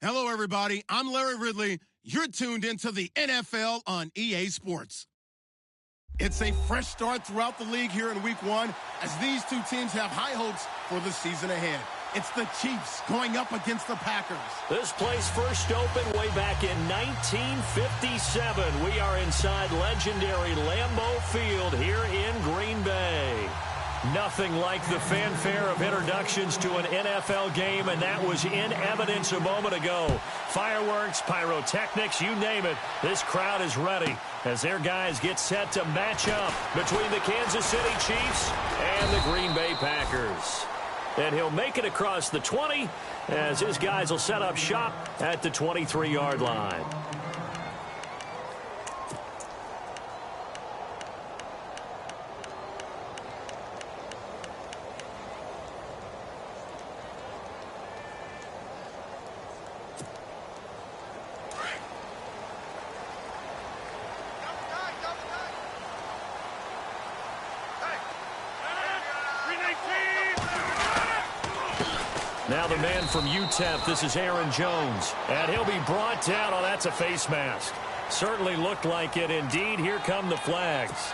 Hello, everybody. I'm Larry Ridley. You're tuned into the NFL on EA Sports. It's a fresh start throughout the league here in Week 1 as these two teams have high hopes for the season ahead. It's the Chiefs going up against the Packers. This place first opened way back in 1957. We are inside legendary Lambeau Field here in Green Bay. Nothing like the fanfare of introductions to an NFL game, and that was in evidence a moment ago. Fireworks, pyrotechnics, you name it. This crowd is ready as their guys get set to match up between the Kansas City Chiefs and the Green Bay Packers. And he'll make it across the 20 as his guys will set up shop at the 23-yard line. Now the man from UTEP, this is Aaron Jones. And he'll be brought down. Oh, that's a face mask. Certainly looked like it. Indeed, here come the flags.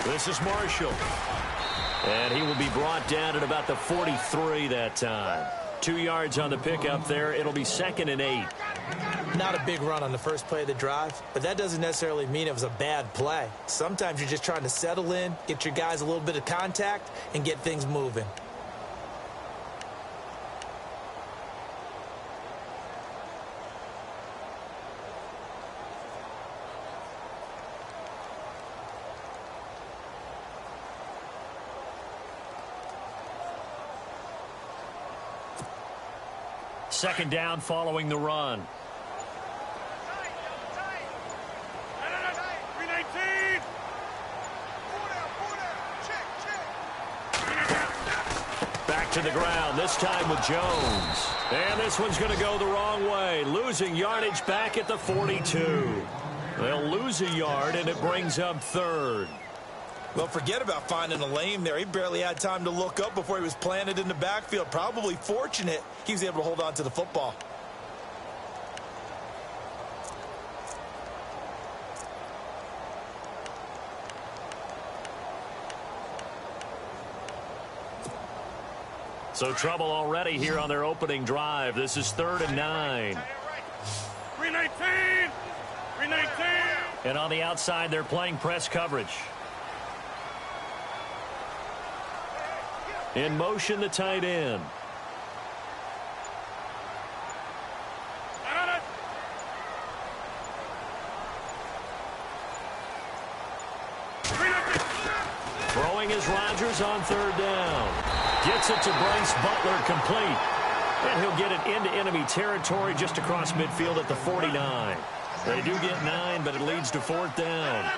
This is Marshall. And he will be brought down at about the 43 that time. 2 yards on the pickup there. It'll be 2nd and 8. Not a big run on the first play of the drive, but that doesn't necessarily mean it was a bad play. Sometimes you're just trying to settle in, get your guys a little bit of contact, and get things moving. Second down following the run. Back to the ground, this time with Jones. And this one's going to go the wrong way. Losing yardage back at the 42. They'll lose a yard, and it brings up 3rd. Well, forget about finding a lane there. He barely had time to look up before he was planted in the backfield. Probably fortunate he was able to hold on to the football. So trouble already here on their opening drive. This is 3rd and 9. 319! 319! And on the outside, they're playing press coverage. In motion, the tight end. Throwing is Rodgers on 3rd down. Gets it to Bryce Butler, complete. And he'll get it into enemy territory just across midfield at the 49. They do get 9, but it leads to 4th down.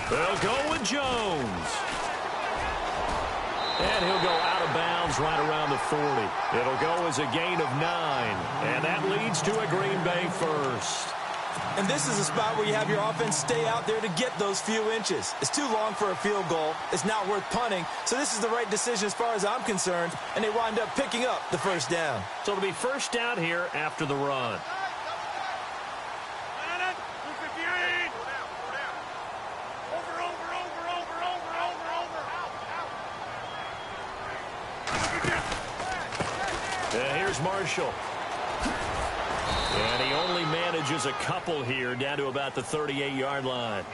They'll go with Jones. And he'll go out of bounds right around the 40. It'll go as a gain of 9. And that leads to a Green Bay first. And this is a spot where you have your offense stay out there to get those few inches. It's too long for a field goal. It's not worth punting. So this is the right decision as far as I'm concerned. And they wind up picking up the first down. So it'll be first down here after the run. Marshall. And he only manages a couple here down to about the 38-yard line.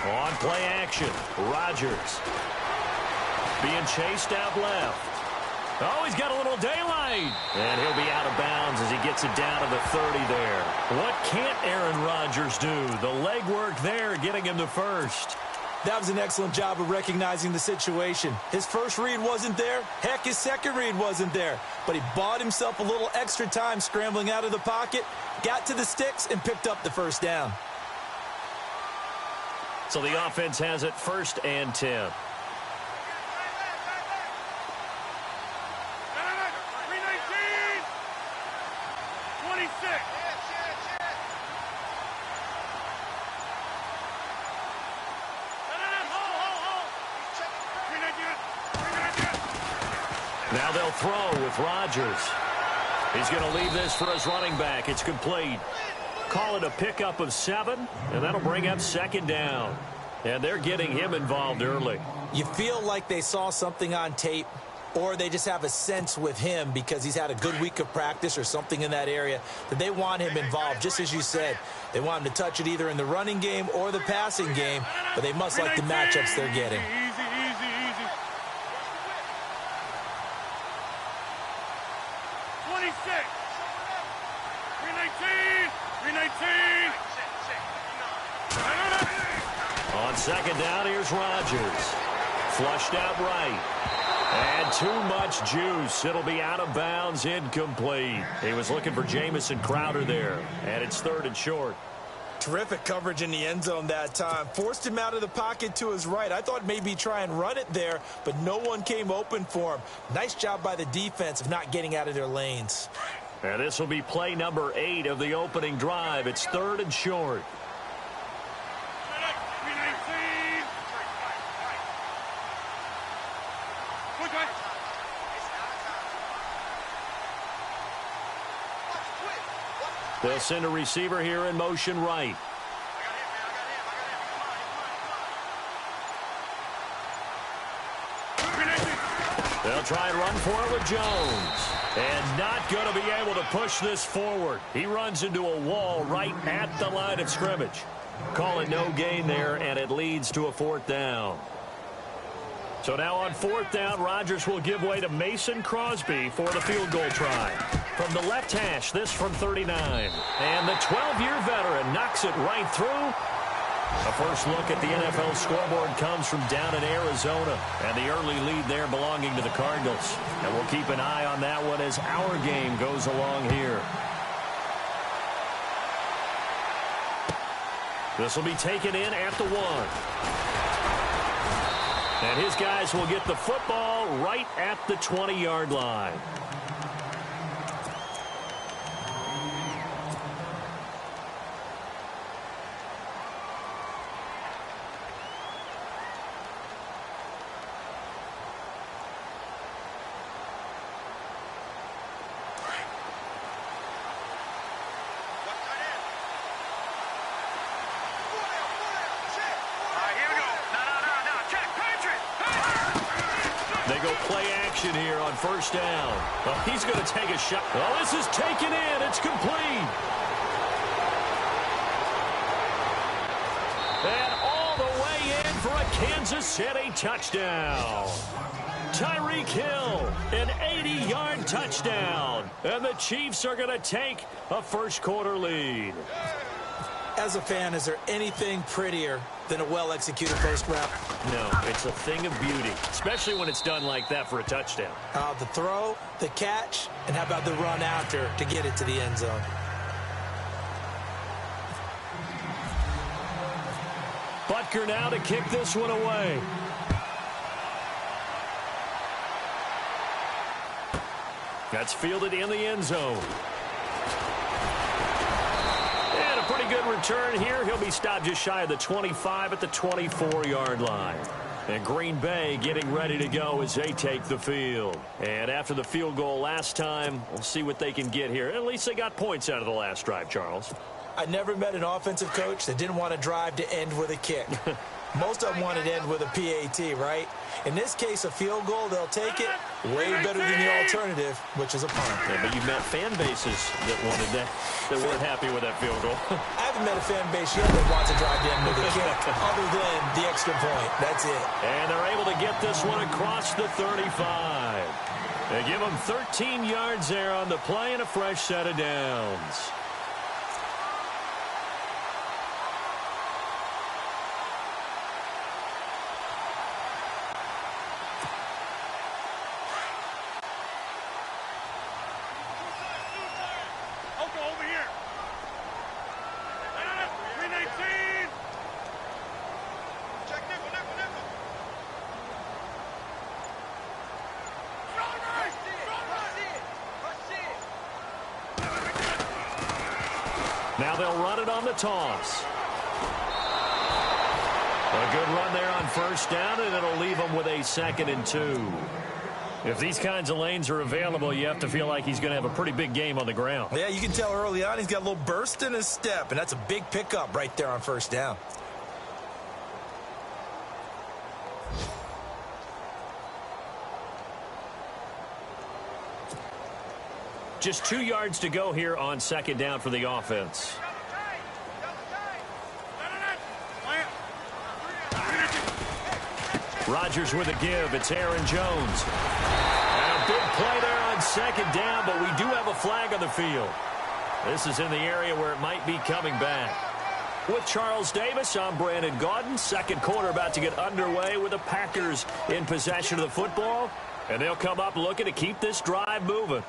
On play action, Rodgers being chased out left. Oh, he's got a little daylight. And he'll be out of bounds as he gets it down to the 30 there. What can't Aaron Rodgers do? The legwork there getting him to first. That was an excellent job of recognizing the situation. His first read wasn't there. Heck, his second read wasn't there. But he bought himself a little extra time scrambling out of the pocket, got to the sticks, and picked up the first down. So the offense has it 1st and 10. Now they'll throw with Rodgers. He's going to leave this for his running back. It's complete. Call it a pickup of 7, and that'll bring up 2nd down. And they're getting him involved early. You feel like they saw something on tape, or they just have a sense with him because he's had a good week of practice or something in that area that they want him involved, just as you said. They want him to touch it either in the running game or the passing game, but they must like the matchups they're getting. Easy. 26. 319. 319. On 2nd down, here's Rodgers. Flushed out right. And too much juice. It'll be out of bounds, incomplete. He was looking for Jamison Crowder there. And it's 3rd and short. Terrific coverage in the end zone that time. Forced him out of the pocket to his right. I thought maybe try and run it there, but no one came open for him. Nice job by the defense of not getting out of their lanes. And this will be play number 8 of the opening drive. It's 3rd and short. They'll send a receiver here in motion right. They'll try and run for it with Jones. And not going to be able to push this forward. He runs into a wall right at the line of scrimmage. Call it no gain there, and it leads to a 4th down. So now on 4th down, Rodgers will give way to Mason Crosby for the field goal try. From the left hash, this from 39. And the 12-year veteran knocks it right through. A first look at the NFL scoreboard comes from down in Arizona. And the early lead there belonging to the Cardinals. And we'll keep an eye on that one as our game goes along here. This will be taken in at the 1. And his guys will get the football right at the 20-yard line. Here on 1st down. Oh, he's going to take a shot. Oh, this is taken in. It's complete. And all the way in for a Kansas City touchdown. Tyreek Hill, an 80-yard touchdown. And the Chiefs are going to take a first-quarter lead. As a fan, is there anything prettier than a well-executed first round? No, it's a thing of beauty, especially when it's done like that for a touchdown. The throw, the catch, and how about the run after to get it to the end zone? kicker now to kick this one away. That's fielded in the end zone. And a pretty good return here. He'll be stopped just shy of the 25 at the 24-yard line. And Green Bay getting ready to go as they take the field. And after the field goal last time, we'll see what they can get here. At least they got points out of the last drive, Charles. I never met an offensive coach that didn't want to drive to end with a kick. Most of them wanted to end with a PAT, right? In this case, a field goal, they'll take it way better than the alternative, which is a punt. Yeah, but you've met fan bases that wanted that weren't happy with that field goal. I haven't met a fan base yet that wants to drive to end with a kick, other than the extra point. That's it. And they're able to get this one across the 35. They give them 13 yards there on the play and a fresh set of downs. Now they'll run it on the toss. A good run there on first down, and it'll leave them with a 2nd and 2. If these kinds of lanes are available, you have to feel like he's going to have a pretty big game on the ground. Yeah, you can tell early on he's got a little burst in his step, and that's a big pickup right there on first down. Just 2 yards to go here on 2nd down for the offense. Rodgers with a give. It's Aaron Jones. And a big play there on 2nd down, but we do have a flag on the field. This is in the area where it might be coming back. With Charles Davis, I'm Brandon Gaudin. Second quarter about to get underway with the Packers in possession of the football. And they'll come up looking to keep this drive moving.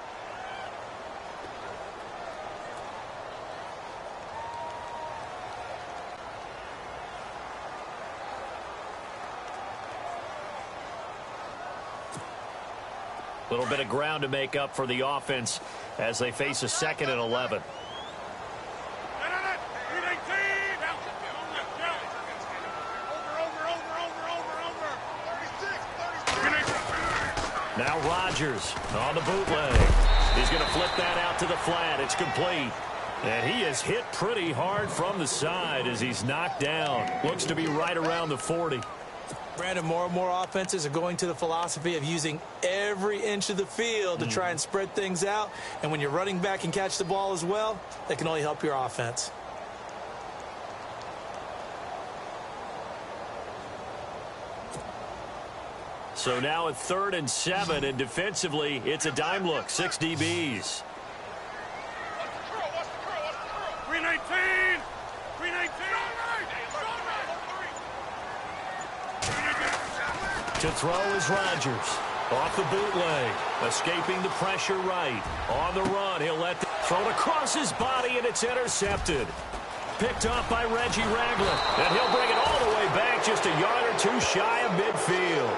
A little bit of ground to make up for the offense as they face a 2nd and 11. Now Rodgers on the bootleg. He's going to flip that out to the flat. It's complete. And he is hit pretty hard from the side as he's knocked down. Looks to be right around the 40. Brandon, more and more offenses are going to the philosophy of using every inch of the field to try and spread things out. And when you're running back and catch the ball as well, that can only help your offense. So now at 3rd and 7, and defensively, it's a dime look. 6 DBs. 319! 319! To throw is Rodgers. Off the bootleg. Escaping the pressure right. On the run, he'll let throw it across his body, and it's intercepted. Picked off by Reggie Ragland. And he'll bring it all the way back just a yard or two shy of midfield.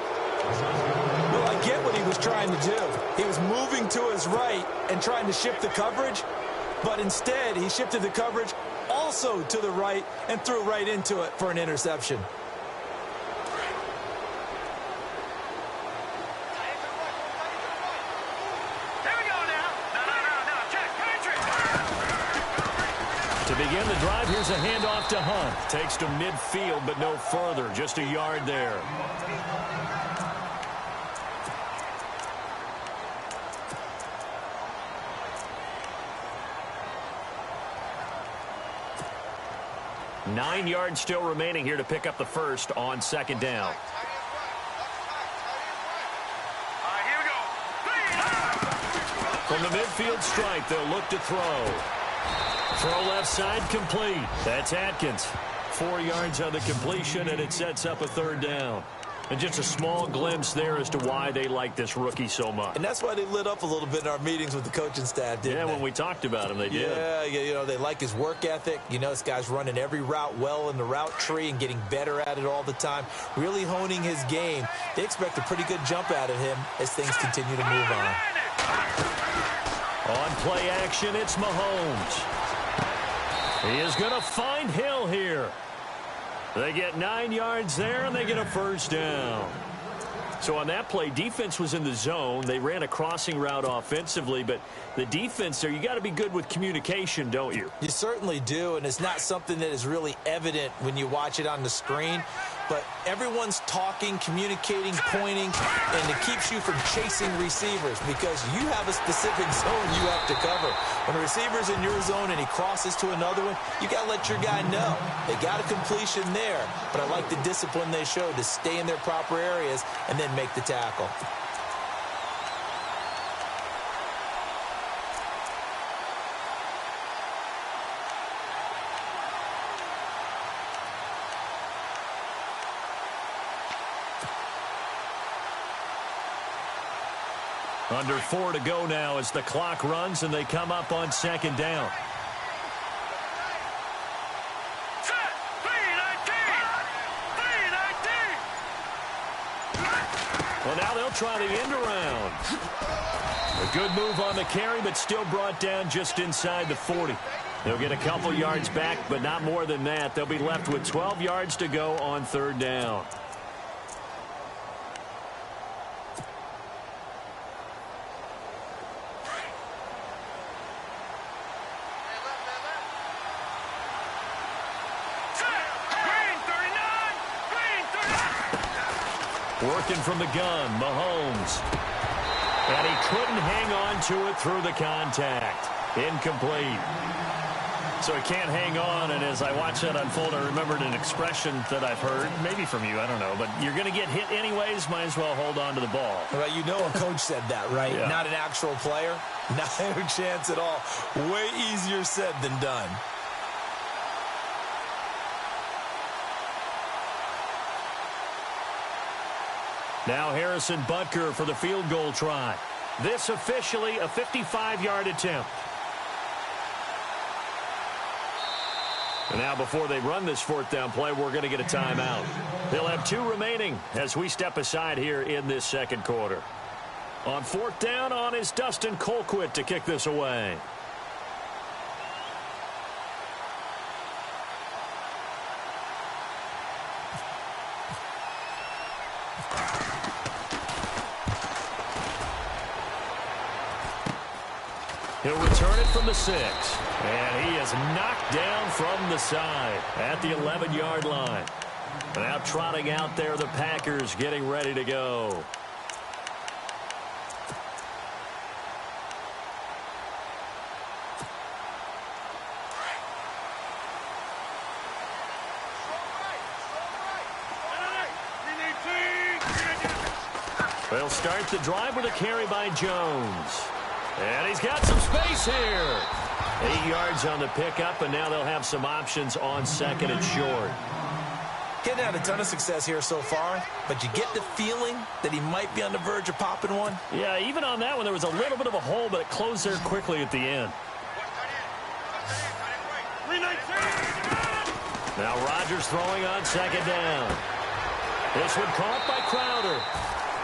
Well, I get what he was trying to do. He was moving to his right and trying to shift the coverage, but instead he shifted the coverage also to the right and threw right into it for an interception. To begin the drive, here's a handoff to Hunt. Takes to midfield, but no further. Just a yard there. Nine yards still remaining here to pick up the first on 2nd down. From the midfield stripe, they'll look to throw. Throw left side complete. That's Atkins. 4 yards on the completion, and it sets up a 3rd down. And just a small glimpse there as to why they like this rookie so much. And that's why they lit up a little bit in our meetings with the coaching staff, didn't they? When we talked about him, they did. Yeah, you know, they like his work ethic. You know, this guy's running every route well in the route tree and getting better at it all the time, really honing his game. They expect a pretty good jump out of him as things continue to move on. On play action, it's Mahomes. He is going to find Hill here. They get 9 yards there, and they get a first down. So on that play, defense was in the zone. They ran a crossing route offensively, but the defense there, you got to be good with communication, don't you? You certainly do, and it's not something that is really evident when you watch it on the screen. But everyone's talking, communicating, pointing, and it keeps you from chasing receivers because you have a specific zone you have to cover. When a receiver's in your zone and he crosses to another one, you got to let your guy know. They got a completion there, but I like the discipline they showed to stay in their proper areas and then make the tackle. Under 4 to go now as the clock runs and they come up on second down. Well, now they'll try the end around. A good move on the carry, but still brought down just inside the 40. They'll get a couple yards back, but not more than that. They'll be left with 12 yards to go on third down. Working from the gun, Mahomes. And he couldn't hang on to it through the contact. Incomplete. So he can't hang on, and as I watch that unfold, I remembered an expression that I've heard, maybe from you, I don't know, but you're going to get hit anyways, might as well hold on to the ball. Well, you know a coach said that, right? Yeah. Not an actual player. Not a chance at all. Way easier said than done. Now Harrison Butker for the field goal try. This officially a 55-yard attempt. And now before they run this fourth down play, we're going to get a timeout. They'll have 2 remaining as we step aside here in this second quarter. On fourth down on is Dustin Colquitt to kick this away. He'll return it from the 6. And he is knocked down from the side at the 11-yard line. Now trotting out there, the Packers getting ready to go. They'll start the drive with a carry by Jones. And he's got some space here. 8 yards on the pickup, and now they'll have some options on second and short. Getting had a ton of success here so far, but you get the feeling that he might be on the verge of popping one. Yeah, even on that one, there was a little bit of a hole, but it closed there quickly at the end. Now Rodgers throwing on second down. This one caught by Crowder.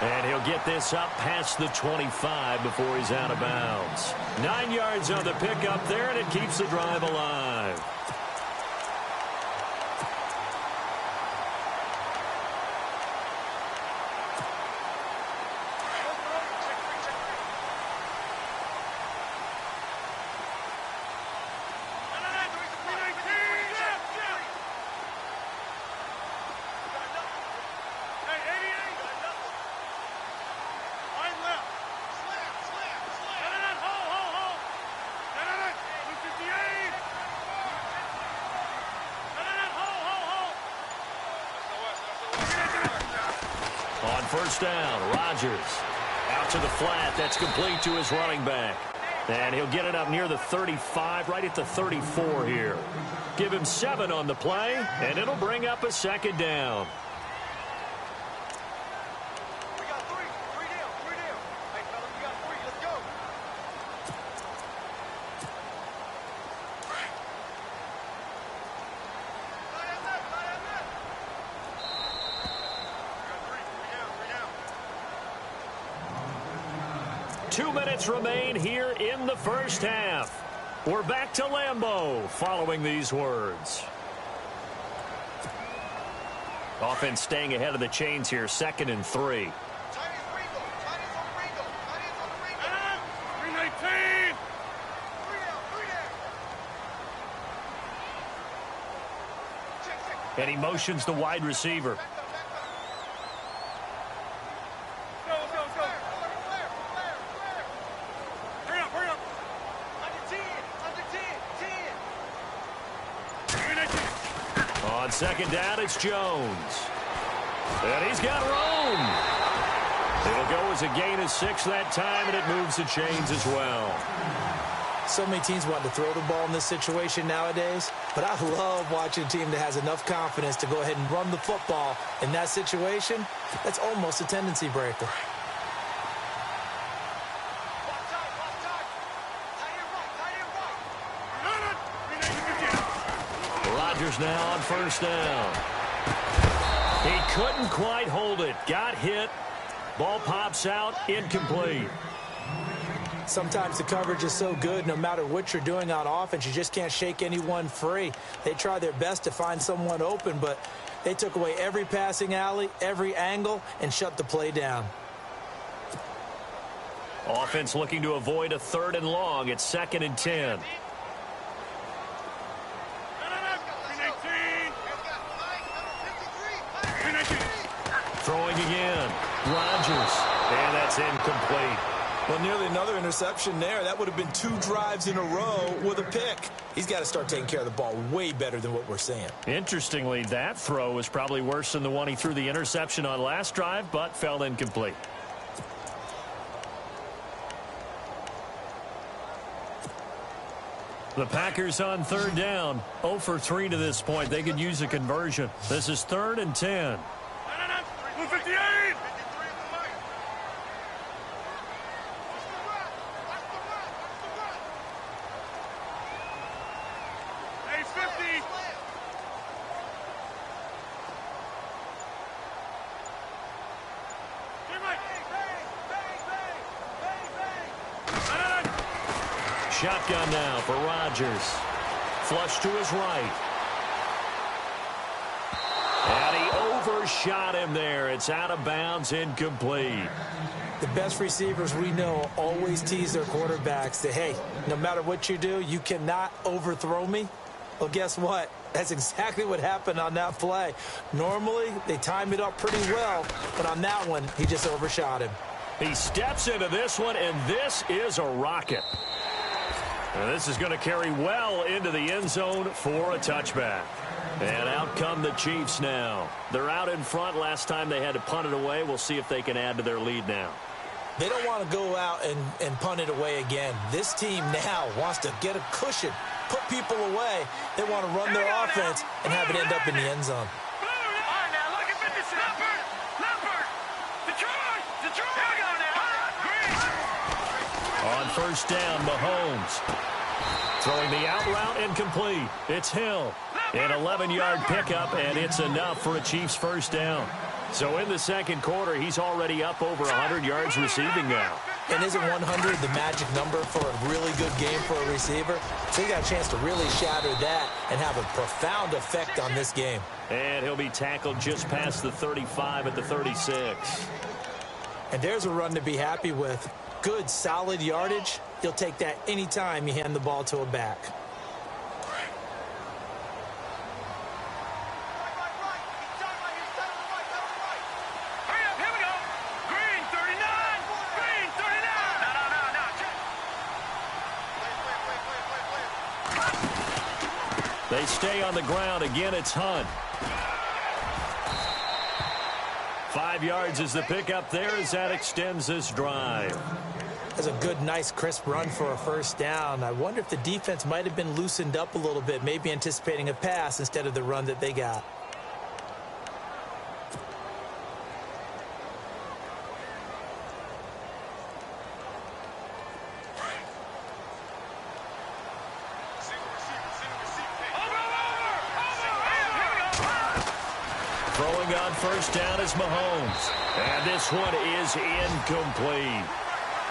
And he'll get this up past the 25 before he's out of bounds. 9 yards on the pickup there, and it keeps the drive alive. First down, Rodgers out to the flat. That's complete to his running back. And he'll get it up near the 35, right at the 34 here. Give him 7 on the play, and it'll bring up a second down. 2 minutes remain here in the first half. We're back to Lambeau following these words. Offense staying ahead of the chains here, 2nd and 3. 319. And he motions the wide receiver. Go. Hurry up. Under 10. 319. On 2nd down, it's Jones. And he's got room. It'll go as a gain of 6 that time, and it moves the chains as well. So many teams want to throw the ball in this situation nowadays, but I love watching a team that has enough confidence to go ahead and run the football. In that situation, that's almost a tendency breaker. Rodgers now on 1st down. He couldn't quite hold it. Got hit. Ball pops out. Incomplete. Sometimes the coverage is so good, no matter what you're doing on offense, you just can't shake anyone free. They try their best to find someone open, but they took away every passing alley, every angle, and shut the play down. Offense looking to avoid a 3rd and long. It's 2nd and 10. 319. Throwing again. Rodgers. And that's incomplete. Well, nearly another interception there. That would have been 2 drives in a row with a pick. He's got to start taking care of the ball way better than what we're seeing. Interestingly, that throw was probably worse than the one he threw the interception on last drive, but fell incomplete. The Packers on 3rd down. 0 for 3 to this point. They could use a conversion. This is 3rd and 10. 158. Shotgun now for Rodgers. Flush to his right. And he overshot him there. It's out of bounds, incomplete. The best receivers we know always tease their quarterbacks that, hey, no matter what you do, you cannot overthrow me. Well, guess what? That's exactly what happened on that play. Normally, they time it up pretty well, but on that one, he just overshot him. He steps into this one, and this is a rocket. And this is going to carry well into the end zone for a touchback. And out come the Chiefs now. They're out in front. Last time they had to punt it away. We'll see if they can add to their lead now. They don't want to go out and punt it away again. This team now wants to get a cushion, put people away. They want to run their offense and have it end up in the end zone. On 1st down, Mahomes. Throwing the out route incomplete. It's Hill. An 11-yard pickup, and it's enough for a Chiefs 1st down. So in the 2nd quarter, he's already up over 100 yards receiving now. And isn't 100 the magic number for a really good game for a receiver? So he got a chance to really shatter that and have a profound effect on this game. And he'll be tackled just past the 35 at the 36. And there's a run to be happy with. Good, solid yardage. You'll take that anytime you hand the ball to a back. They stay on the ground. Again, it's Hunt. 5 yards is the pickup there as that extends this drive. That's a good, nice, crisp run for a 1st down. I wonder if the defense might have been loosened up a little bit, maybe anticipating a pass instead of the run that they got. Throwing on 1st down is Mahomes. And this one is incomplete.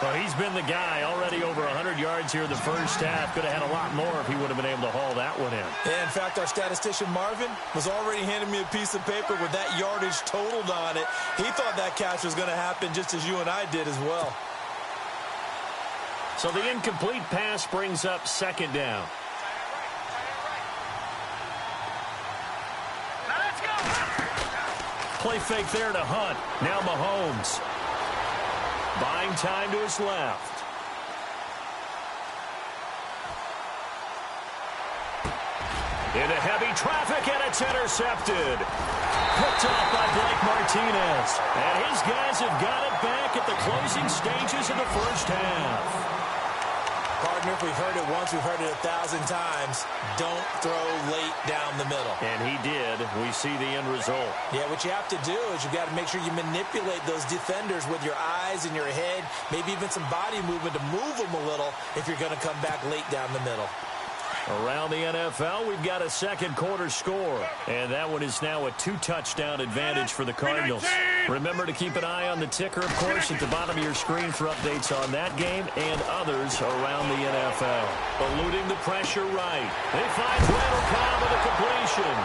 Well, he's been the guy already over 100 yards here in the first half. Could have had a lot more if he would have been able to haul that one in. Yeah, in fact, our statistician Marvin was already handing me a piece of paper with that yardage totaled on it. He thought that catch was going to happen just as you and I did as well. So the incomplete pass brings up second down. Now let's go. Play fake there to Hunt. Now Mahomes. Buying time to his left. Into heavy traffic, and it's intercepted. Picked off by Blake Martinez. And his guys have got it back at the closing stages of the first half. Partner, if we've heard it once, we've heard it 1,000 times. Don't throw late down the middle. And he did. We see the end result. Yeah, what you have to do is you've got to make sure you manipulate those defenders with your eyes and your head, maybe even some body movement to move them a little if you're going to come back late down the middle. Around the NFL, we've got a second quarter score. And that one is now a 2-touchdown advantage for the Cardinals. Remember to keep an eye on the ticker, of course, at the bottom of your screen for updates on that game and others around the NFL. Eluding the pressure right. They find Randall Cobb with a completion.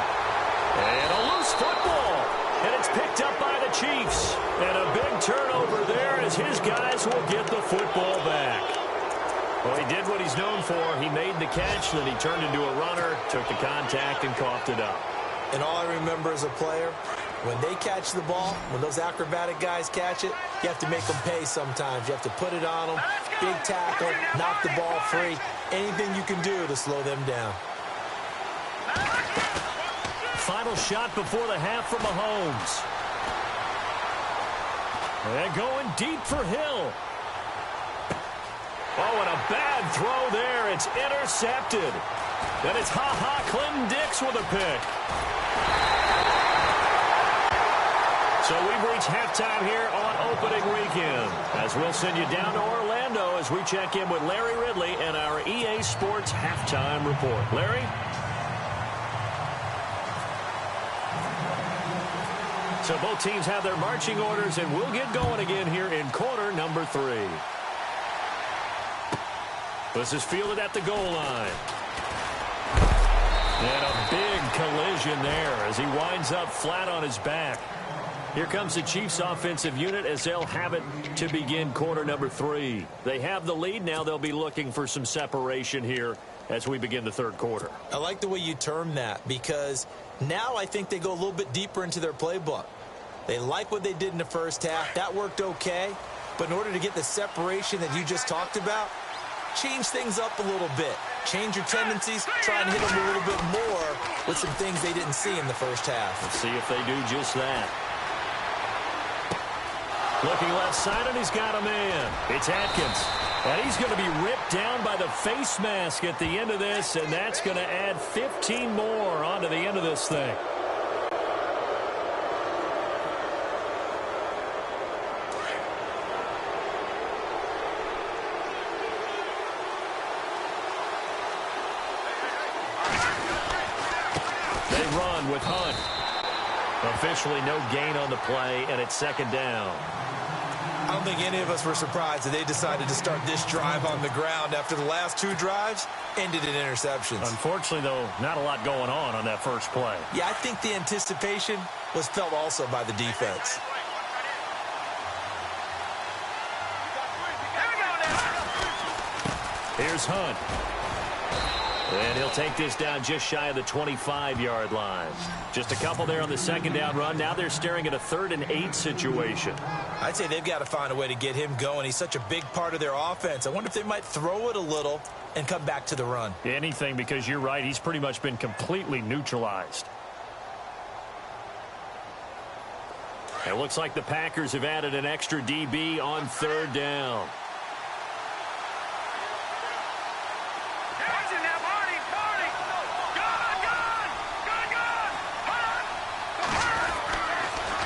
And a loose football. And it's picked up by the Chiefs. And a big turnover there as his guys will get the football back. Well, he did what he's known for. He made the catch, then he turned into a runner, took the contact, and coughed it up. And all I remember as a player, when they catch the ball, when those acrobatic guys catch it, you have to make them pay sometimes. You have to put it on them, big tackle, knock the ball free. Anything you can do to slow them down. Final shot before the half for Mahomes. And going deep for Hill. Oh, and a bad throw there. It's intercepted. And it's Clinton Dix with a pick. So we've reached halftime here on opening weekend. As we'll send you down to Orlando as we check in with Larry Ridley and our EA Sports halftime report. Larry? So both teams have their marching orders, and we'll get going again here in quarter number 3. This is fielded at the goal line. And a big collision there as he winds up flat on his back. Here comes the Chiefs offensive unit as they'll have it to begin quarter number 3. They have the lead. Now they'll be looking for some separation here as we begin the third quarter. I like the way you term that because now I think they go a little bit deeper into their playbook. They like what they did in the first half. That worked okay. But in order to get the separation that you just talked about, change things up a little bit. Change your tendencies. Try and hit them a little bit more with some things they didn't see in the first half. Let's see if they do just that. Looking left side, and he's got a man. It's Atkins. And he's going to be ripped down by the face mask at the end of this, and that's going to add 15 more onto the end of this thing. With Hunt. Officially no gain on the play, and it's second down. I don't think any of us were surprised that they decided to start this drive on the ground after the last 2 drives ended in interceptions. Unfortunately, though, not a lot going on that first play. Yeah, I think the anticipation was felt also by the defense. Here's Hunt. And he'll take this down just shy of the 25-yard line. Just a couple there on the second down run. Now they're staring at a 3rd and 8 situation. I'd say they've got to find a way to get him going. He's such a big part of their offense. I wonder if they might throw it a little and come back to the run. Anything, because you're right. He's pretty much been completely neutralized. It looks like the Packers have added an extra DB on 3rd down.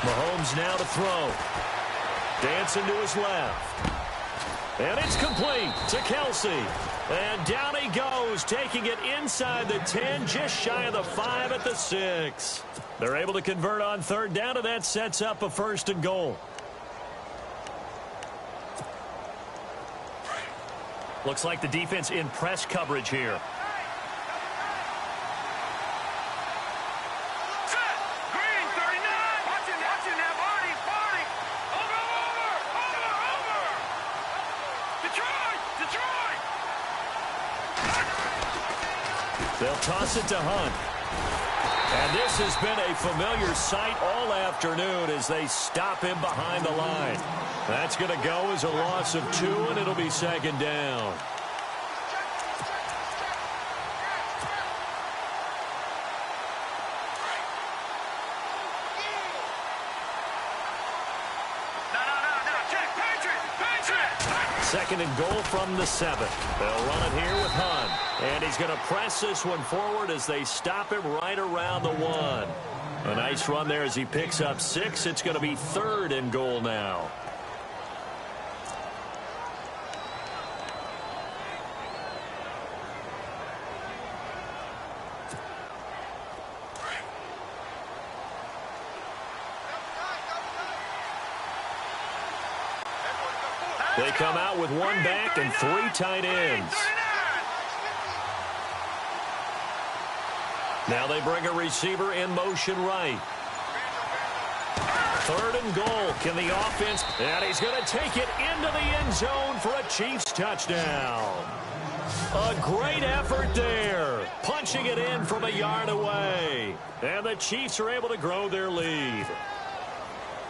Mahomes now to throw. Dancing to his left. And it's complete to Kelsey. And down he goes, taking it inside the 10, just shy of the 5 at the 6. They're able to convert on 3rd down, and that sets up a 1st and goal. Looks like the defense in press coverage here. Green, 39. Watching that. Barney. Over. Detroit. They'll toss it to Hunt. And this has been a familiar sight all afternoon as they stop him behind the line. That's going to go as a loss of 2, and it'll be second down. Second and goal from the 7. They'll run it here with Hunt. And he's going to press this one forward as they stop him right around the 1. A nice run there as he picks up 6. It's going to be third and goal now. They come out with 1 back and 3 tight ends. Now they bring a receiver in motion right. Third and goal. Can the offense? And he's going to take it into the end zone for a Chiefs touchdown. A great effort there. Punching it in from a yard away. And the Chiefs are able to grow their lead.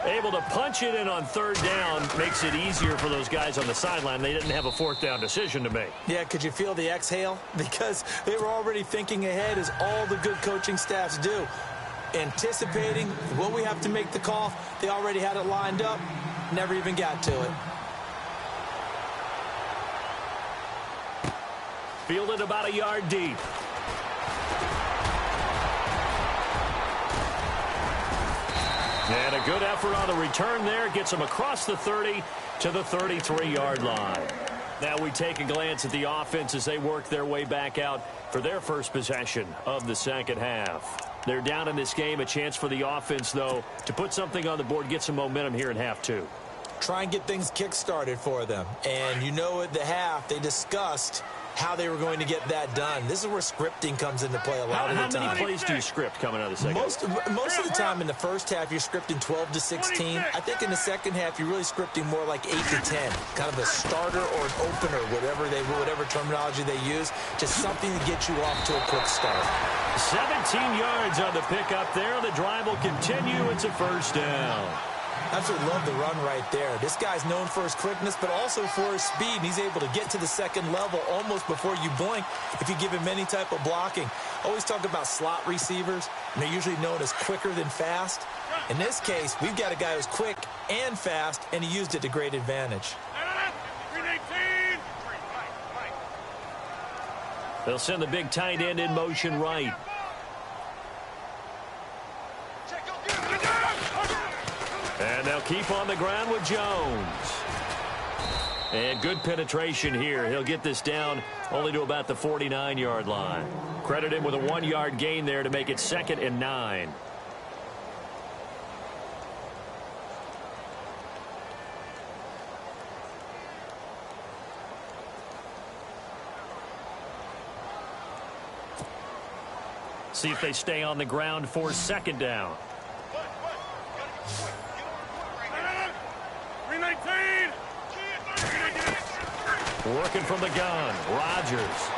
Able to punch it in on third down makes it easier for those guys on the sideline. They didn't have a fourth down decision to make. Yeah, could you feel the exhale? Because they were already thinking ahead, as all the good coaching staffs do. Anticipating what we have to make the call. They already had it lined up. Never even got to it. Fielded about a yard deep. And a good effort on the return there. Gets them across the 30 to the 33-yard line. Now we take a glance at the offense as they work their way back out for their first possession of the second half. They're down in this game. A chance for the offense, though, to put something on the board, get some momentum here in half 2. Try and get things kick-started for them. And you know at the half, they discussed how they were going to get that done. This is where scripting comes into play a lot of the time. How many plays do you script coming out of the second half? Most of the time in the first half, you're scripting 12 to 16. I think in the second half, you're really scripting more like 8 to 10. Kind of a starter or an opener, whatever terminology they use. Just something to get you off to a quick start. 17 yards on the pickup there. The drive will continue. It's a first down. Absolutely love the run right there. This guy's known for his quickness, but also for his speed. He's able to get to the second level almost before you blink if you give him any type of blocking. Always talk about slot receivers, and they're usually known as quicker than fast. In this case, we've got a guy who's quick and fast, and he used it to great advantage. They'll send the big tight end in motion right. And they'll keep on the ground with Jones. And good penetration here. He'll get this down only to about the 49-yard line. Credit him with a 1-yard gain there to make it 2nd and 9. See if they stay on the ground for 2nd down. 319. Working from the gun, Rodgers.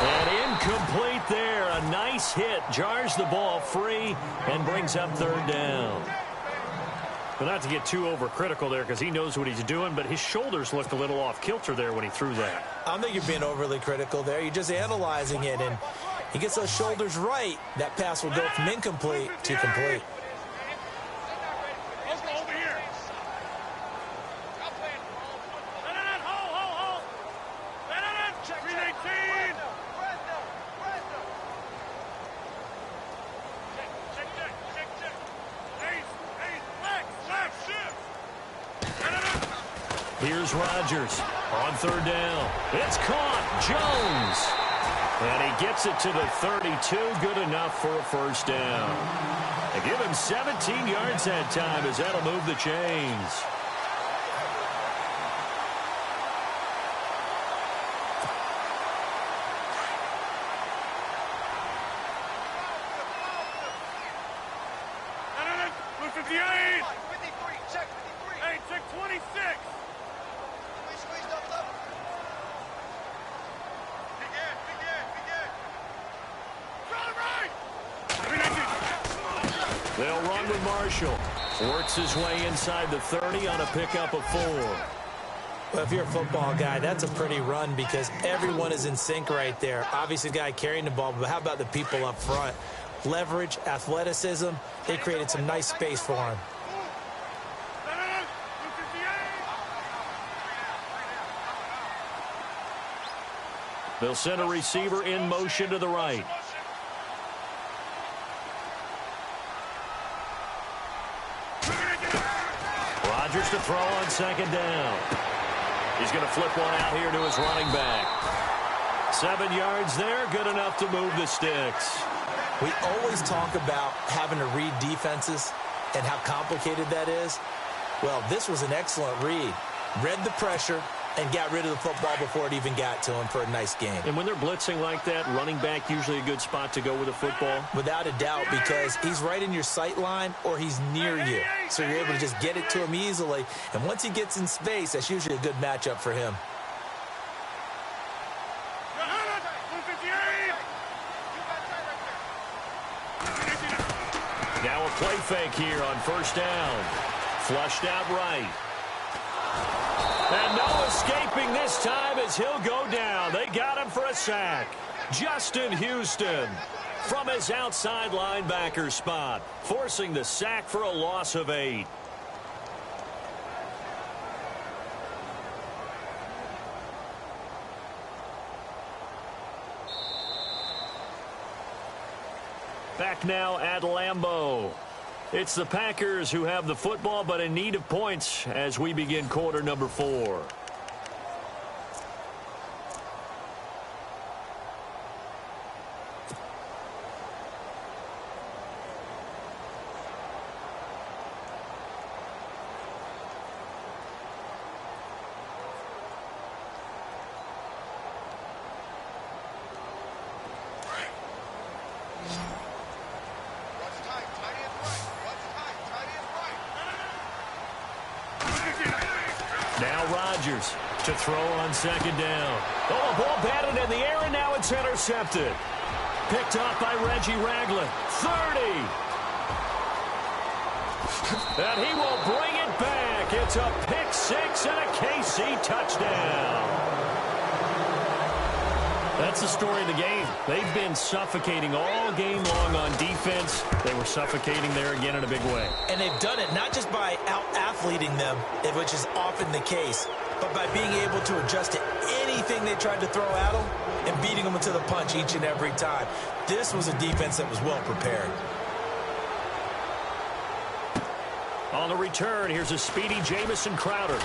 And incomplete there. A nice hit. Jars the ball free and brings up 3rd down. But not to get too overcritical there because he knows what he's doing, but his shoulders looked a little off kilter there when he threw that. I don't think you're being overly critical there. You're just analyzing it, and he gets those shoulders right. That pass will go from incomplete to complete. Here's Rodgers on 3rd down. It's caught. Jones. And he gets it to the 32. Good enough for a first down. They give him 17 yards that time as that'll move the chains. They'll run with Marshall. Works his way inside the 30 on a pickup of 4. Well, if you're a football guy, that's a pretty run because everyone is in sync right there. Obviously, the guy carrying the ball, but how about the people up front? Leverage, athleticism, they created some nice space for him. They'll send a receiver in motion to the right. Rodgers to throw on second down. He's going to flip one out here to his running back. 7 yards there, good enough to move the sticks. We always talk about having to read defenses and how complicated that is. Well, this was an excellent read. Read the pressure and got rid of the football before it even got to him for a nice game. And when they're blitzing like that, running back usually a good spot to go with a football? Without a doubt, because he's right in your sight line or he's near you. So you're able to just get it to him easily. And once he gets in space, that's usually a good matchup for him. Now a play fake here on first down. Flushed out right. And no escaping this time as he'll go down. They got him for a sack. Justin Houston from his outside linebacker spot, forcing the sack for a loss of 8. Back now at Lambeau. It's the Packers who have the football, but in need of points as we begin quarter number 4. Now Rodgers to throw on second down. Oh, a ball batted in the air, and now it's intercepted. Picked up by Reggie Ragland. 30. And he will bring it back. It's a pick 6 and a KC touchdown. That's the story of the game. They've been suffocating all game long on defense. They were suffocating there again in a big way. And they've done it not just by out-athleting them, which is often the case, but by being able to adjust to anything they tried to throw at them and beating them to the punch each and every time. This was a defense that was well prepared. On the return, here's a speedy Jamison Crowder.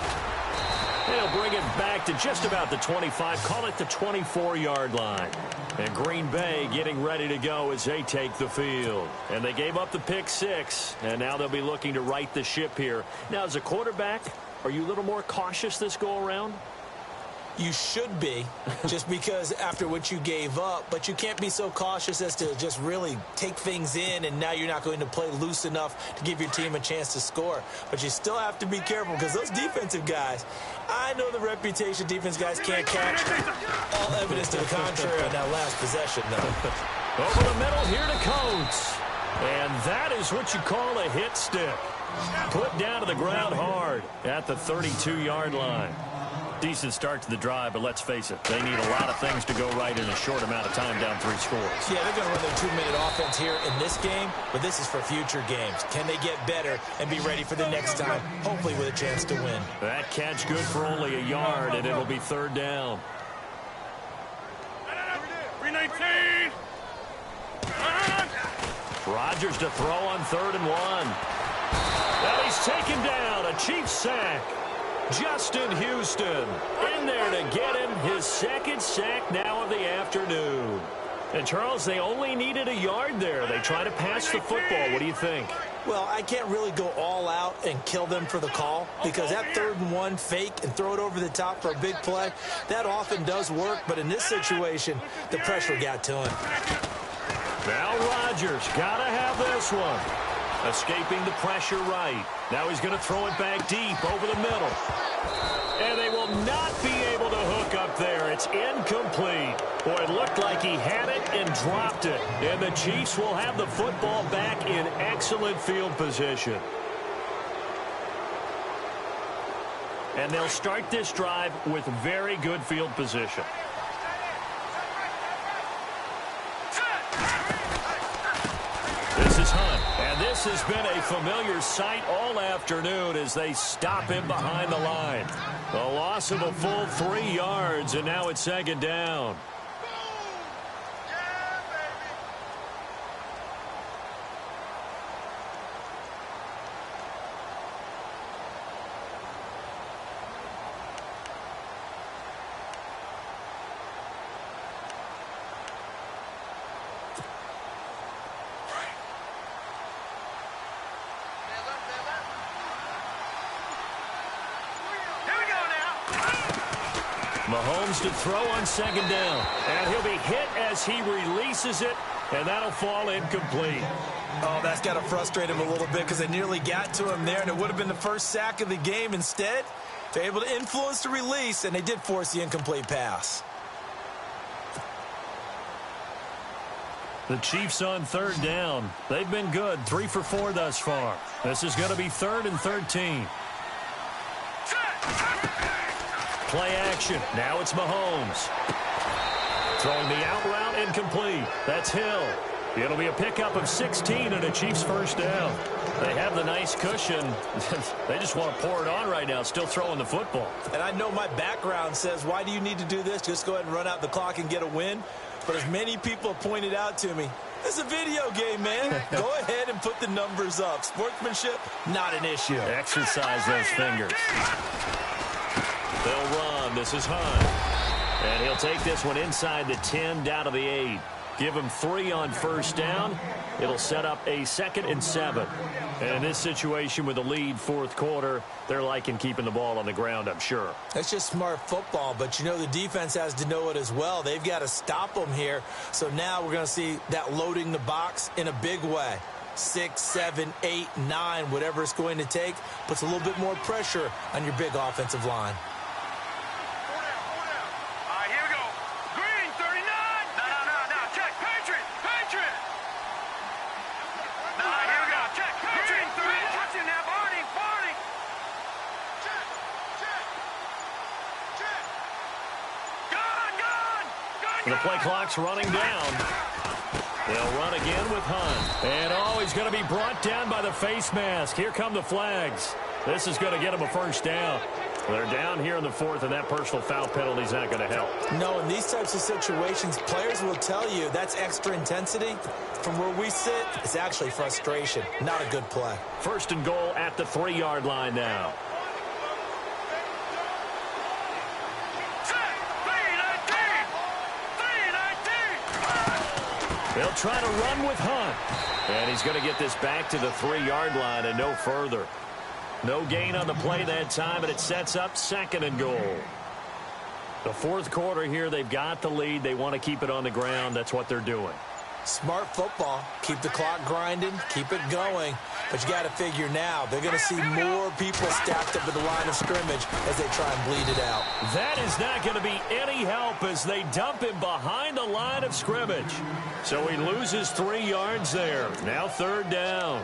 They'll bring it back to just about the 25, call it the 24-yard line. And Green Bay getting ready to go as they take the field. And they gave up the pick 6, and now they'll be looking to right the ship here. Now, as a quarterback, are you a little more cautious this go-around? You should be, just because after what you gave up, but you can't be so cautious as to just really take things in, and now you're not going to play loose enough to give your team a chance to score. But you still have to be careful because those defensive guys, I know the reputation defense guys can't catch. All evidence to the contrary on that last possession, though. Over the middle here to Coates. And that is what you call a hit stick. Put down to the ground hard at the 32-yard line. Decent start to the drive, but let's face it, they need a lot of things to go right in a short amount of time down 3 scores. Yeah, they're going to run their 2-minute offense here in this game, but this is for future games. Can they get better and be ready for the next time, hopefully with a chance to win? That catch good for only a yard, and it'll be 3rd down. 319. Rodgers to throw on 3rd and 1. And he's taken down, a Chiefs sack. Justin Houston in there to get him his 2nd sack now of the afternoon. And, Charles, they only needed a yard there. They try to pass the football. What do you think? Well, I can't really go all out and kill them for the call because that 3rd and 1 fake and throw it over the top for a big play, that often does work. But in this situation, the pressure got to him. Now Rodgers got to have this one. Escaping the pressure right. Now he's going to throw it back deep over the middle. And they will not be able to hook up there. It's incomplete. Boy, it looked like he had it and dropped it. And the Chiefs will have the football back in excellent field position. And they'll start this drive with very good field position. This is Hunt. And this has been a familiar sight all afternoon as they stop him behind the line. A loss of a full 3 yards, and now it's second down. Mahomes to throw on second down. And he'll be hit as he releases it, and that'll fall incomplete. Oh, that's got to frustrate him a little bit because they nearly got to him there, and it would have been the first sack of the game. Instead, they're able to influence the release, and they did force the incomplete pass. The Chiefs on third down. They've been good, 3 for 4 thus far. This is going to be 3rd and 13. Play action. Now it's Mahomes. Throwing the out route incomplete. That's Hill. It'll be a pickup of 16 and a Chiefs first down. They have the nice cushion. They just want to pour it on right now, still throwing the football. And I know my background says, why do you need to do this? Just go ahead and run out the clock and get a win. But as many people have pointed out to me, this is a video game, man. Go ahead and put the numbers up. Sportsmanship, not an issue. Exercise those fingers. They'll run. This is Hunt. And he'll take this one inside the 10, down to the 8. Give him 3 on first down. It'll set up a 2nd and 7. And in this situation with the lead 4th quarter, they're liking keeping the ball on the ground, I'm sure. That's just smart football, but you know the defense has to know it as well. They've got to stop them here. So now we're going to see that loading the box in a big way. 6, 7, 8, 9, whatever it's going to take, puts a little bit more pressure on your big offensive line. The play clock's running down. They'll run again with Hunt. And oh, he's going to be brought down by the face mask. Here come the flags. This is going to get him a first down. They're down here in the 4th, and that personal foul penalty is not going to help. No, in these types of situations, players will tell you that's extra intensity. From where we sit, it's actually frustration. Not a good play. 1st and goal at the 3-yard line now. They'll try to run with Hunt. And he's going to get this back to the 3-yard line and no further. No gain on the play that time, and it sets up 2nd and goal. The 4th quarter here, they've got the lead. They want to keep it on the ground. That's what they're doing. Smart football. Keep the clock grinding. Keep it going. But you got to figure now, they're going to see more people stacked up at the line of scrimmage as they try and bleed it out. That is not going to be any help as they dump him behind the line of scrimmage. So he loses 3 yards there. Now 3rd down.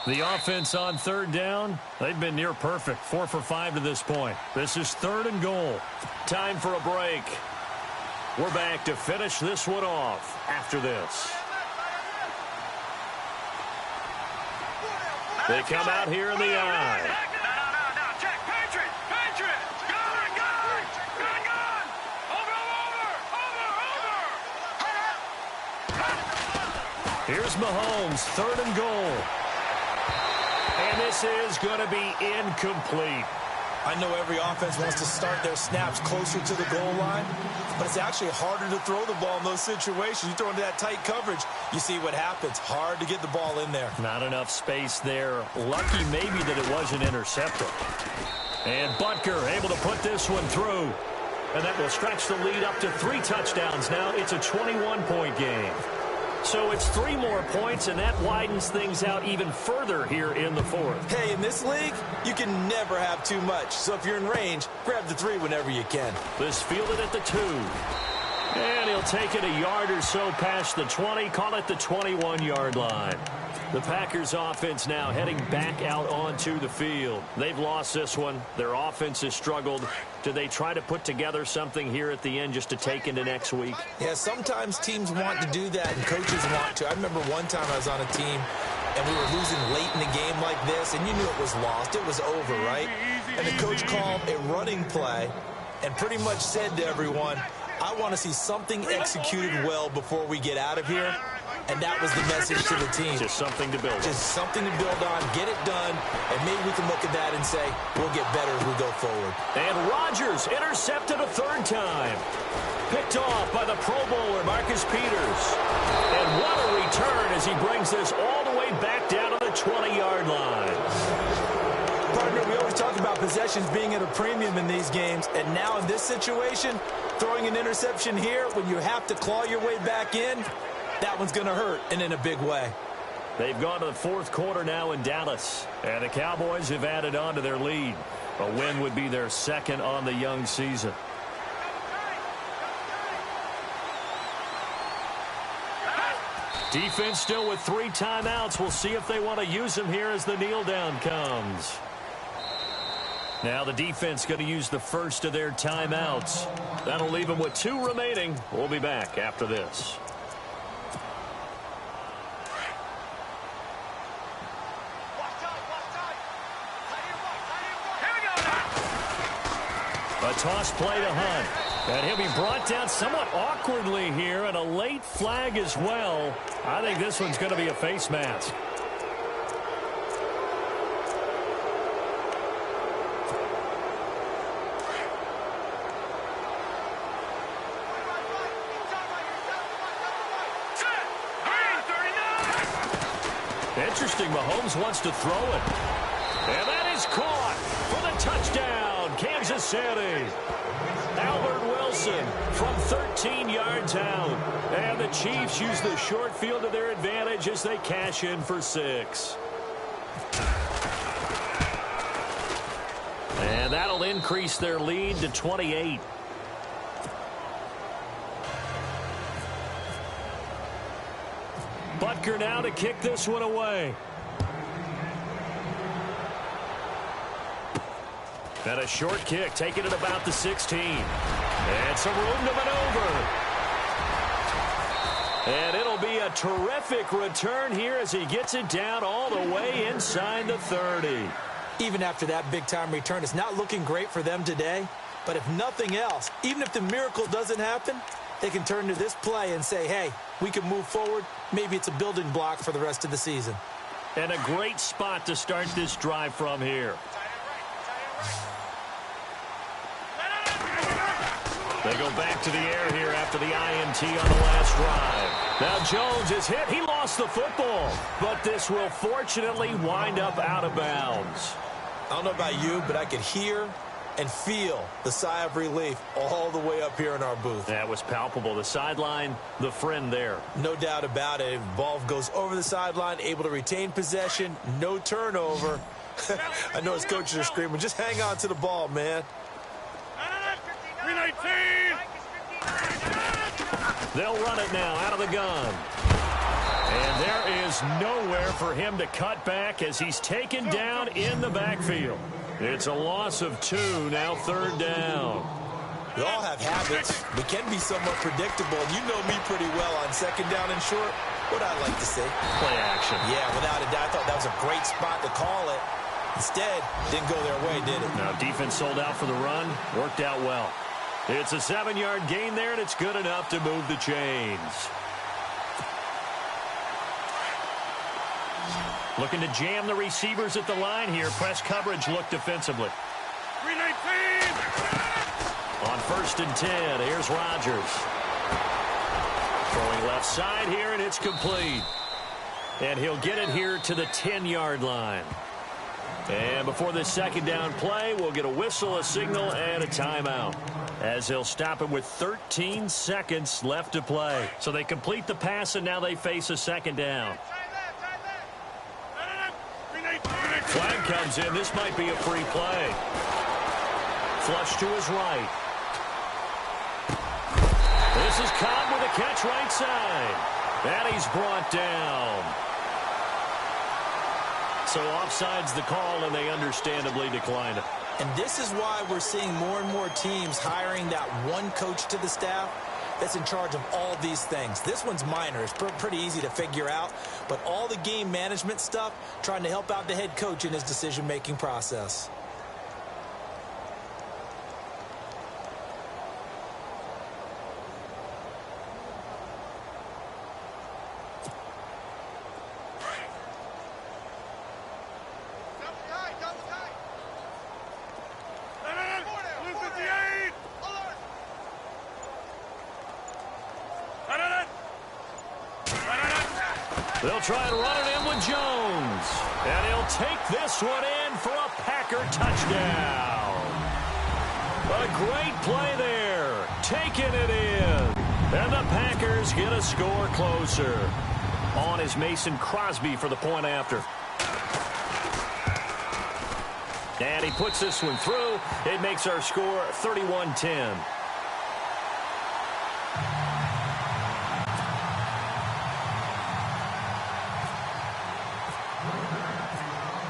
The offense on 3rd down, they've been near perfect. 4 for 5 to this point. This is 3rd and goal. Time for a break. We're back to finish this one off after this. They come out here in the eye. Check, Patriot! Gun! Over! Here's Mahomes, 3rd and goal. And this is going to be incomplete. I know every offense wants to start their snaps closer to the goal line, but it's actually harder to throw the ball in those situations. You throw into that tight coverage, you see what happens. Hard to get the ball in there. Not enough space there. Lucky maybe that it wasn't intercepted. And Butker able to put this one through. And that will stretch the lead up to 3 touchdowns now. It's a 21-point game. So it's 3 more points, and that widens things out even further here in the fourth. Hey, in this league, you can never have too much. So if you're in range, grab the 3 whenever you can. This fielded at the 2. And he'll take it a yard or so past the 20, call it the 21-yard line. The Packers offense now heading back out onto the field. They've lost this one. Their offense has struggled. Do they try to put together something here at the end just to take into next week? Yeah, sometimes teams want to do that and coaches want to. I remember one time I was on a team and we were losing late in the game like this, and you knew it was lost. It was over, right? And the coach called a running play and pretty much said to everyone, I want to see something executed well before we get out of here. And that was the message to the team. Just something to build on. Just something to build on, get it done, and maybe we can look at that and say, we'll get better as we go forward. And Rodgers intercepted a 3rd time. Picked off by the Pro Bowler, Marcus Peters. And what a return as he brings this all the way back down to the 20-yard line. Partner, we always talk about possessions being at a premium in these games, and now in this situation, throwing an interception here when you have to claw your way back in, that one's going to hurt, and in a big way. They've gone to the 4th quarter now in Dallas, and the Cowboys have added on to their lead. A win would be their 2nd on the young season. Defense still with 3 timeouts. We'll see if they want to use them here as the kneel down comes. Now the defense going to use the first of their timeouts. That'll leave them with 2 remaining. We'll be back after this. A toss play to Hunt. And he'll be brought down somewhat awkwardly here, and a late flag as well. I think this one's going to be a face mask. Interesting, Mahomes wants to throw it. And that is caught for the touchdown, Kansas City. Albert Wilson from 13 yards out. And the Chiefs use the short field to their advantage as they cash in for 6. And that'll increase their lead to 28. Butker now to kick this one away. And a short kick, taking it about the 16. And some room to maneuver. And it'll be a terrific return here as he gets it down all the way inside the 30. Even after that big-time return, it's not looking great for them today. But if nothing else, even if the miracle doesn't happen, they can turn to this play and say, hey, we can move forward. Maybe it's a building block for the rest of the season. And a great spot to start this drive from here. They go back to the air here after the INT on the last drive. Now Jones is hit. He lost the football. But this will fortunately wind up out of bounds. I don't know about you, but I could hear and feel the sigh of relief all the way up here in our booth. That was palpable. The sideline, the friend there. No doubt about it. Ball goes over the sideline, able to retain possession, no turnover. I know his coaches are screaming, just hang on to the ball, man. 319. They'll run it now out of the gun. And there is nowhere for him to cut back as he's taken down in the backfield. It's a loss of 2, now 3rd down. We all have habits. We can be somewhat predictable. And you know me pretty well on 2nd down and short. What I like to say? Play action. Yeah, without a doubt. I thought that was a great spot to call it. Instead, didn't go their way, did it? Now, defense sold out for the run. Worked out well. It's a 7-yard gain there, and it's good enough to move the chains. Looking to jam the receivers at the line here. Press coverage look defensively. 319. On 1st and 10, here's Rodgers. Throwing left side here, and it's complete. And he'll get it here to the 10-yard line. And before this second down play, we'll get a whistle, a signal, and a timeout, as they'll stop it with 13 seconds left to play. So they complete the pass, and now they face a second down. Flag comes in. This might be a free play. Flush to his right. This is Cobb with a catch right side. And he's brought down. So offside's the call, and they understandably declined it. And this is why we're seeing more and more teams hiring that one coach to the staff that's in charge of all these things. This one's minor. It's pretty easy to figure out. But all the game management stuff, trying to help out the head coach in his decision-making process. They'll try and run it in with Jones. And he'll take this one in for a Packer touchdown. A great play there. Taking it in. And the Packers get a score closer. On is Mason Crosby for the point after. And he puts this one through. It makes our score 31-10.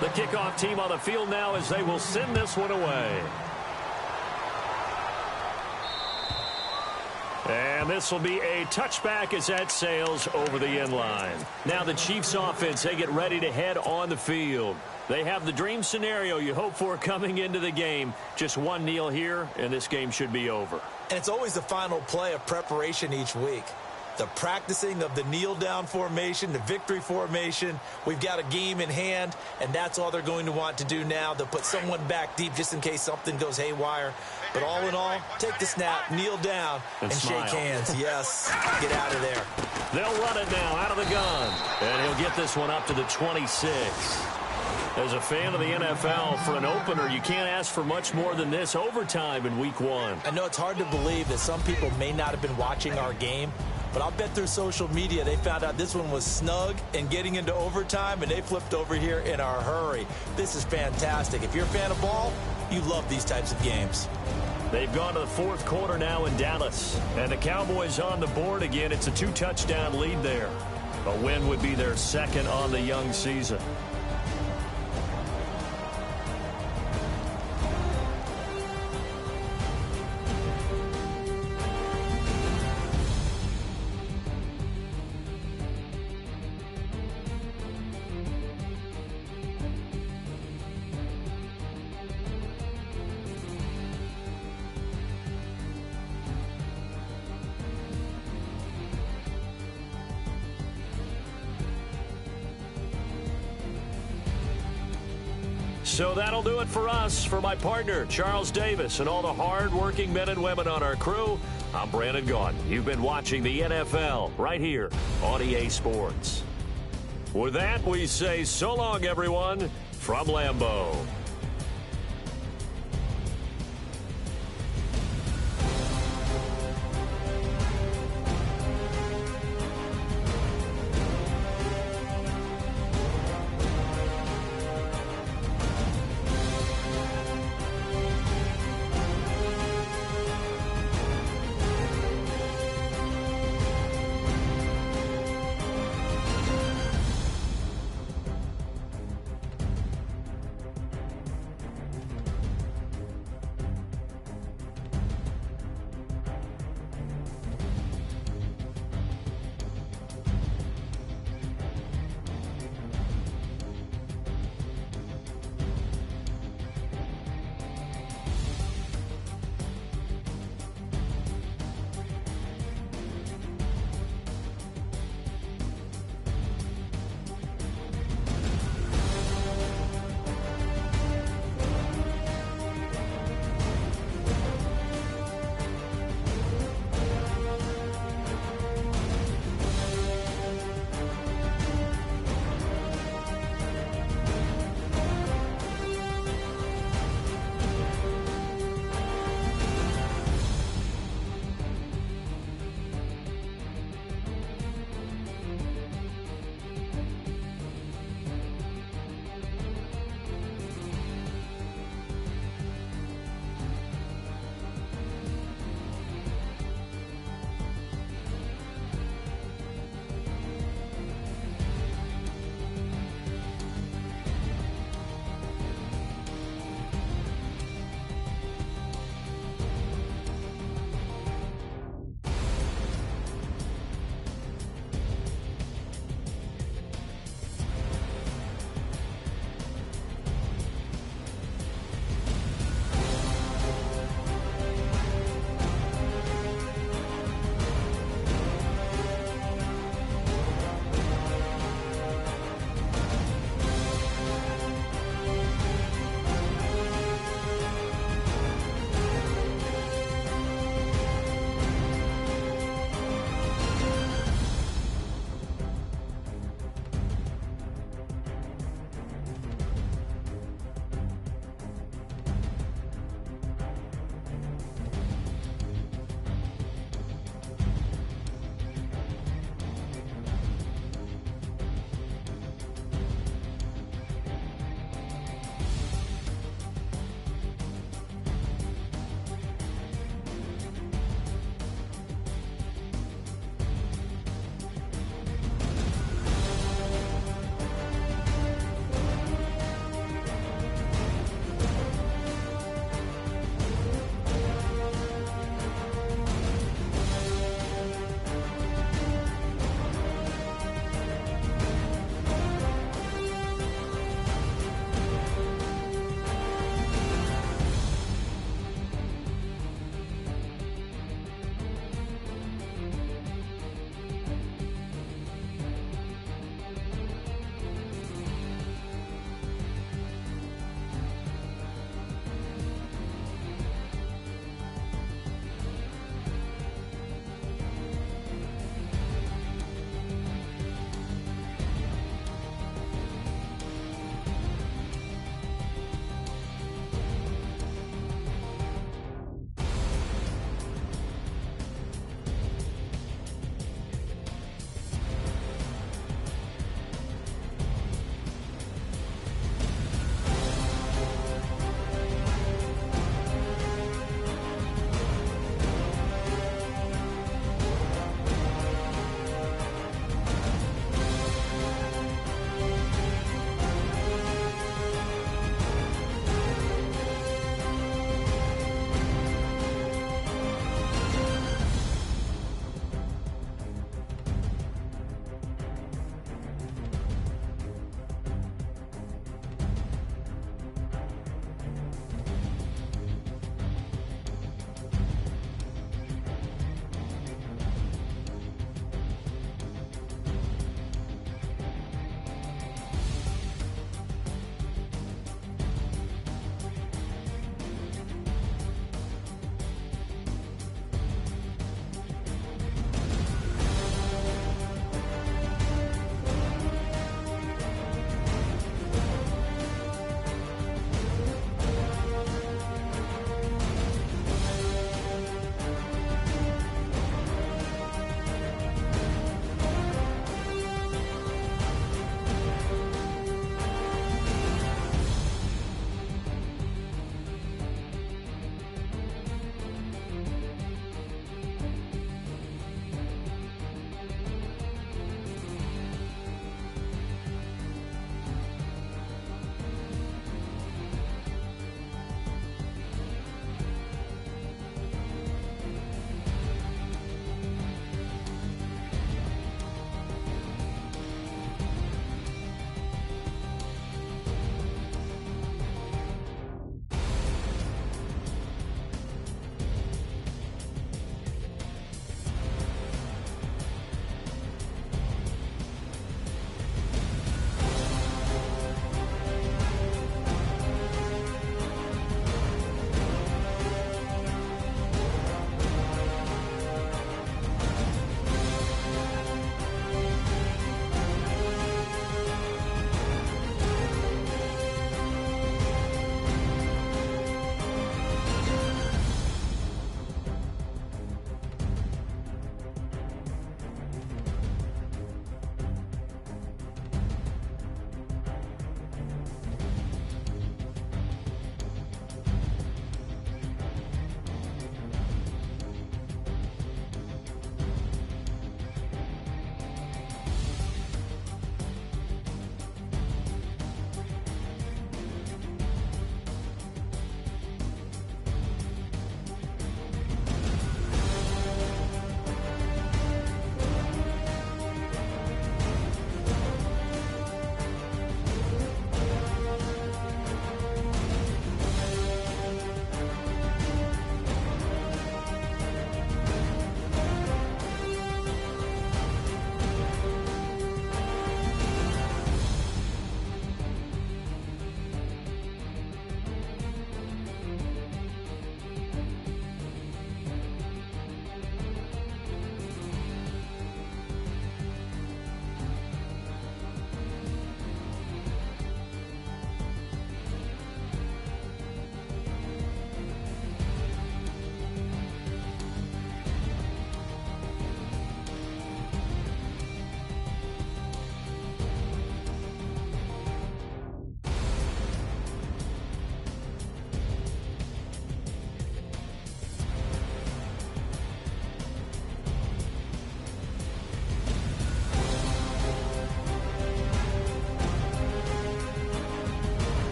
The kickoff team on the field now as they will send this one away. And this will be a touchback as that sails over the end line. Now the Chiefs offense, they get ready to head on the field. They have the dream scenario you hope for coming into the game. Just one kneel here, and this game should be over. And it's always the final play of preparation each week. The practicing of the kneel-down formation, the victory formation. We've got a game in hand, and that's all they're going to want to do now. They'll put someone back deep just in case something goes haywire. But all in all, take the snap, kneel down, and shake hands. Yes, get out of there. They'll run it now out of the gun. And he'll get this one up to the 26. As a fan of the NFL, for an opener, you can't ask for much more than this overtime in Week 1. I know it's hard to believe that some people may not have been watching our game, but I'll bet through social media they found out this one was snug and getting into overtime, and they flipped over here in a hurry. This is fantastic. If you're a fan of ball, you love these types of games. They've gone to the fourth quarter now in Dallas, and the Cowboys on the board again. It's a 2-touchdown lead there. A win would be their second on the young season. So that'll do it for us. For my partner, Charles Davis, and all the hard-working men and women on our crew, I'm Brandon Gaudin. You've been watching the NFL right here on EA Sports. With that, we say so long, everyone, from Lambeau.